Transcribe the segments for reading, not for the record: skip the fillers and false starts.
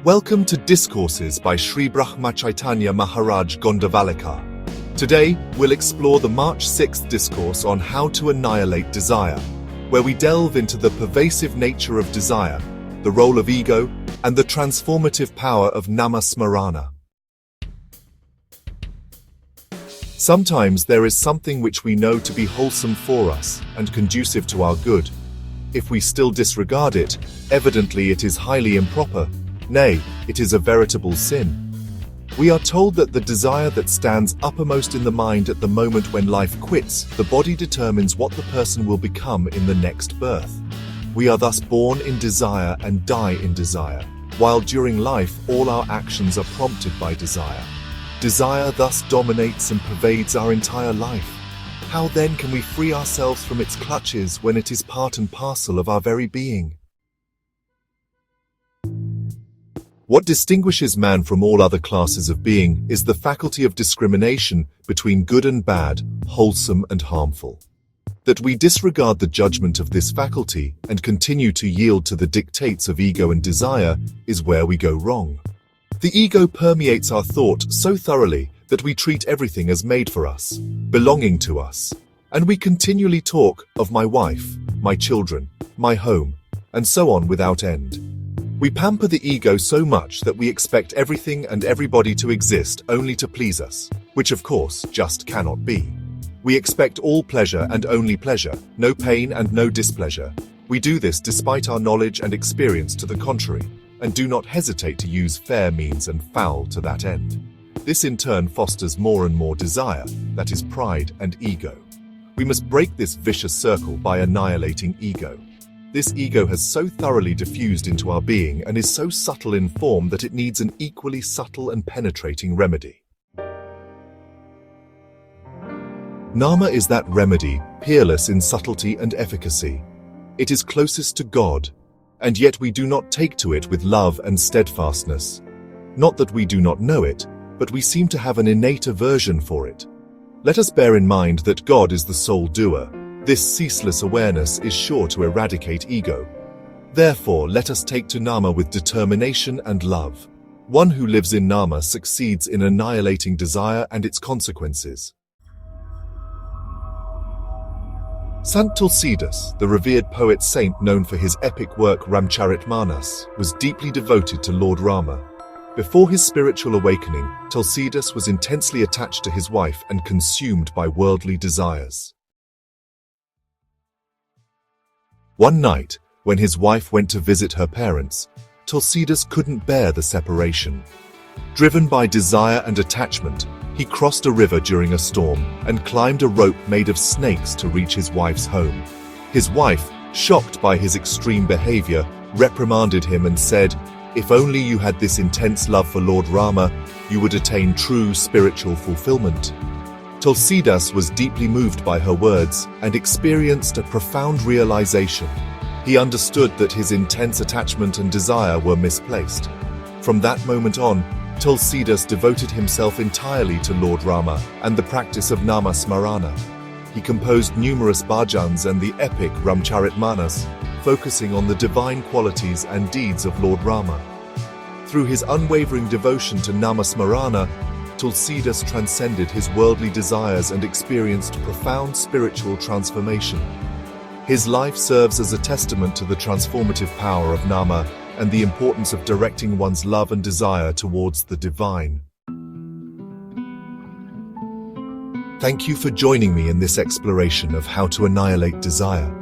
Welcome to Discourses by Shri Brahmachaitanya Maharaj Gondavalekar. Today, we'll explore the Mar-06 discourse on how to annihilate desire, where we delve into the pervasive nature of desire, the role of ego, and the transformative power of nama-smarana. Sometimes there is something which we know to be wholesome for us and conducive to our good. If we still disregard it, evidently it is highly improper. Nay, it is a veritable sin. We are told that the desire that stands uppermost in the mind at the moment when life quits, the body determines what the person will become in the next birth. We are thus born in desire and die in desire, while during life all our actions are prompted by desire. Desire thus dominates and pervades our entire life. How then can we free ourselves from its clutches when it is part and parcel of our very being? What distinguishes man from all other classes of being is the faculty of discrimination between good and bad, wholesome and harmful. That we disregard the judgment of this faculty and continue to yield to the dictates of ego and desire is where we go wrong. The ego permeates our thought so thoroughly that we treat everything as made for us, belonging to us, and we continually talk of my wife, my children, my home, and so on without end. We pamper the ego so much that we expect everything and everybody to exist only to please us, which of course just cannot be. We expect all pleasure and only pleasure, no pain and no displeasure. We do this despite our knowledge and experience to the contrary, and do not hesitate to use fair means and foul to that end. This in turn fosters more and more desire, that is pride and ego. We must break this vicious circle by annihilating ego. This ego has so thoroughly diffused into our being and is so subtle in form that it needs an equally subtle and penetrating remedy. Nama is that remedy, peerless in subtlety and efficacy. It is closest to God, and yet we do not take to it with love and steadfastness. Not that we do not know it, but we seem to have an innate aversion for it. Let us bear in mind that God is the sole doer. This ceaseless awareness is sure to eradicate ego. Therefore, let us take to Nama with determination and love. One who lives in Nama succeeds in annihilating desire and its consequences. Sant Tulsidas, the revered poet-saint known for his epic work Ramcharitmanas, was deeply devoted to Lord Rama. Before his spiritual awakening, Tulsidas was intensely attached to his wife and consumed by worldly desires. One night, when his wife went to visit her parents, Tulsidas couldn't bear the separation. Driven by desire and attachment, he crossed a river during a storm and climbed a rope made of snakes to reach his wife's home. His wife, shocked by his extreme behavior, reprimanded him and said, "If only you had this intense love for Lord Rama, you would attain true spiritual fulfillment." Tulsidas was deeply moved by her words and experienced a profound realization. He understood that his intense attachment and desire were misplaced. From that moment on, Tulsidas devoted himself entirely to Lord Rama and the practice of nama-smarana. He composed numerous bhajans and the epic Ramcharitmanas, focusing on the divine qualities and deeds of Lord Rama. Through his unwavering devotion to nama-smarana, Tulsidas transcended his worldly desires and experienced profound spiritual transformation. His life serves as a testament to the transformative power of Nama and the importance of directing one's love and desire towards the divine. Thank you for joining me in this exploration of how to annihilate desire.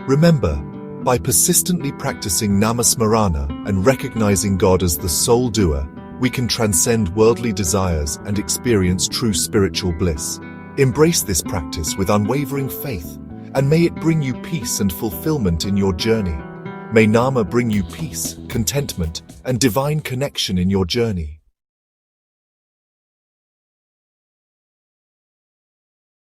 Remember, by persistently practicing nama-smarana and recognizing God as the sole doer, we can transcend worldly desires and experience true spiritual bliss. Embrace this practice with unwavering faith, and may it bring you peace and fulfillment in your journey. May Nama bring you peace, contentment, and divine connection in your journey.